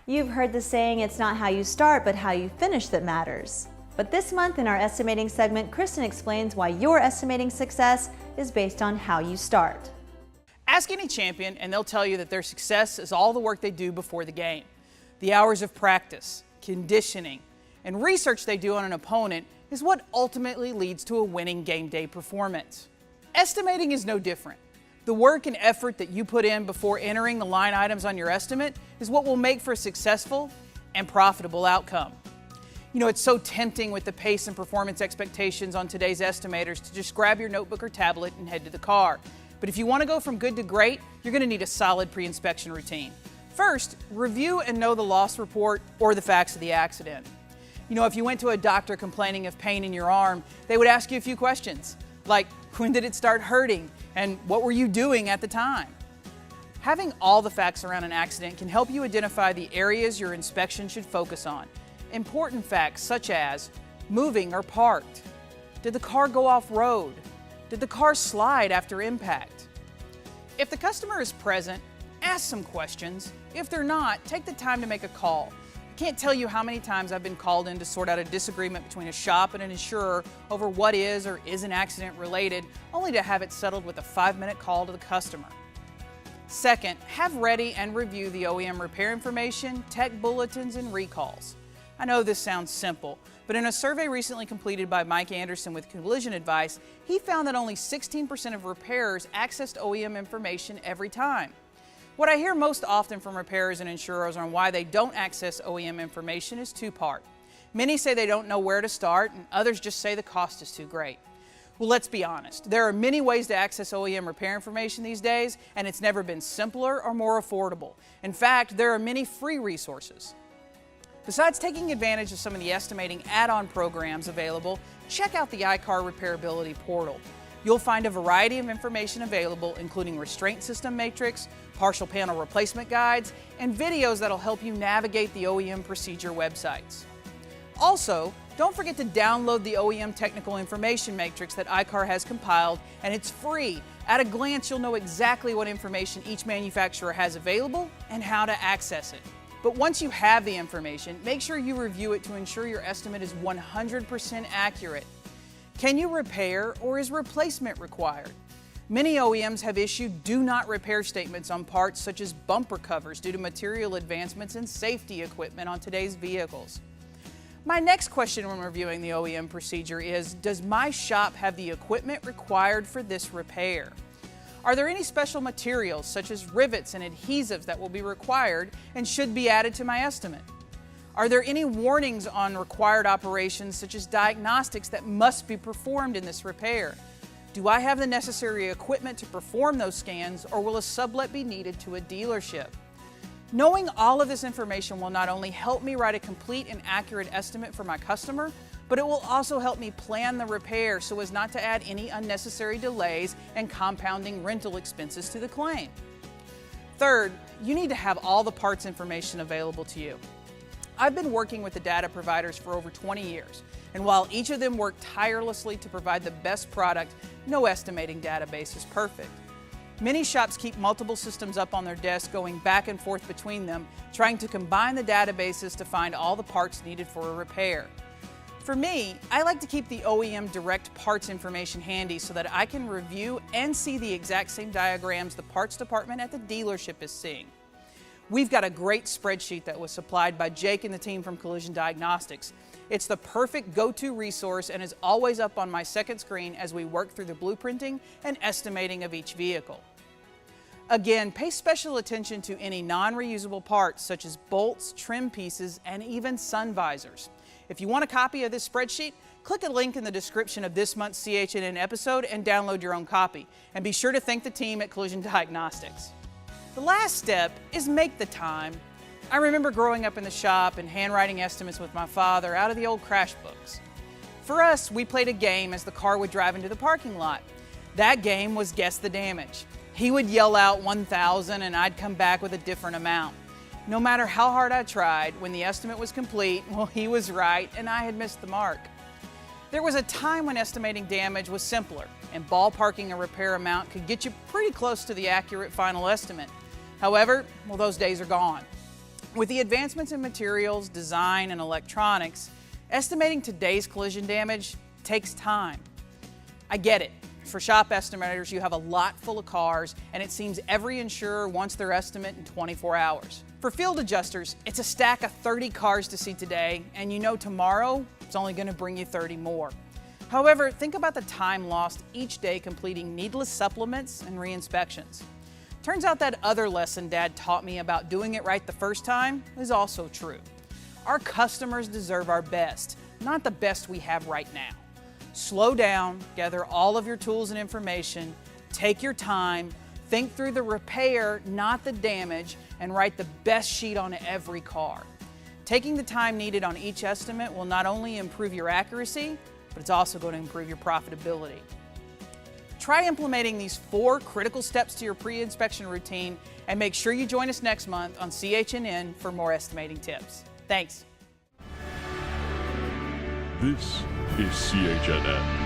You've heard the saying, it's not how you start, but how you finish that matters. But this month in our estimating segment, Kristen explains why your estimating success is based on how you start. Ask any champion and they'll tell you that their success is all the work they do before the game. The hours of practice, conditioning, and research they do on an opponent is what ultimately leads to a winning game day performance. Estimating is no different. The work and effort that you put in before entering the line items on your estimate is what will make for a successful and profitable outcome. You know, it's so tempting with the pace and performance expectations on today's estimators to just grab your notebook or tablet and head to the car. But if you want to go from good to great, you're going to need a solid pre-inspection routine. First, review and know the loss report or the facts of the accident. You know, if you went to a doctor complaining of pain in your arm, they would ask you a few questions, like when did it start hurting and what were you doing at the time? Having all the facts around an accident can help you identify the areas your inspection should focus on. Important facts such as moving or parked. Did the car go off-road? Did the car slide after impact? If the customer is present, ask some questions. If they're not, take the time to make a call. I can't tell you how many times I've been called in to sort out a disagreement between a shop and an insurer over what is or isn't accident related, only to have it settled with a 5-minute call to the customer. Second, have ready and review the OEM repair information, tech bulletins, and recalls. I know this sounds simple, but in a survey recently completed by Mike Anderson with Collision Advice, he found that only 16% of repairers accessed OEM information every time. What I hear most often from repairers and insurers on why they don't access OEM information is two-part. Many say they don't know where to start, and others just say the cost is too great. Well, let's be honest. There are many ways to access OEM repair information these days, and it's never been simpler or more affordable. In fact, there are many free resources. Besides taking advantage of some of the estimating add-on programs available, check out the iCar Repairability portal. You'll find a variety of information available, including restraint system matrix, partial panel replacement guides, and videos that'll help you navigate the OEM procedure websites. Also, don't forget to download the OEM technical information matrix that iCar has compiled, and it's free. At a glance, you'll know exactly what information each manufacturer has available and how to access it. But once you have the information, make sure you review it to ensure your estimate is 100% accurate. Can you repair or is replacement required? Many OEMs have issued do not repair statements on parts such as bumper covers due to material advancements in safety equipment on today's vehicles. My next question when reviewing the OEM procedure is, does my shop have the equipment required for this repair? Are there any special materials such as rivets and adhesives that will be required and should be added to my estimate? Are there any warnings on required operations such as diagnostics that must be performed in this repair? Do I have the necessary equipment to perform those scans, or will a sublet be needed to a dealership? Knowing all of this information will not only help me write a complete and accurate estimate for my customer, but it will also help me plan the repair so as not to add any unnecessary delays and compounding rental expenses to the claim. Third, you need to have all the parts information available to you. I've been working with the data providers for over 20 years, and while each of them work tirelessly to provide the best product, no estimating database is perfect. Many shops keep multiple systems up on their desk going back and forth between them, trying to combine the databases to find all the parts needed for a repair. For me, I like to keep the OEM direct parts information handy so that I can review and see the exact same diagrams the parts department at the dealership is seeing. We've got a great spreadsheet that was supplied by Jake and the team from Collision Diagnostics. It's the perfect go-to resource and is always up on my second screen as we work through the blueprinting and estimating of each vehicle. Again, pay special attention to any non-reusable parts such as bolts, trim pieces, and even sun visors. If you want a copy of this spreadsheet, click a link in the description of this month's CHNN episode and download your own copy. And be sure to thank the team at Collision Diagnostics. The last step is make the time. I remember growing up in the shop and handwriting estimates with my father out of the old crash books. For us, we played a game as the car would drive into the parking lot. That game was Guess the Damage. He would yell out 1,000 and I'd come back with a different amount. No matter how hard I tried, when the estimate was complete, well, he was right and I had missed the mark. There was a time when estimating damage was simpler and ballparking a repair amount could get you pretty close to the accurate final estimate. However, well, those days are gone. With the advancements in materials, design, and electronics, estimating today's collision damage takes time. I get it. For shop estimators, you have a lot full of cars, and it seems every insurer wants their estimate in 24 hours. For field adjusters, it's a stack of 30 cars to see today, and you know tomorrow it's only going to bring you 30 more. However, think about the time lost each day completing needless supplements and re-inspections. Turns out that other lesson Dad taught me about doing it right the first time is also true. Our customers deserve our best, not the best we have right now. Slow down, gather all of your tools and information, take your time, think through the repair, not the damage, and write the best sheet on every car. Taking the time needed on each estimate will not only improve your accuracy, but it's also going to improve your profitability. Try implementing these 4 critical steps to your pre-inspection routine, and make sure you join us next month on CHNN for more estimating tips. Thanks. This is CHNN.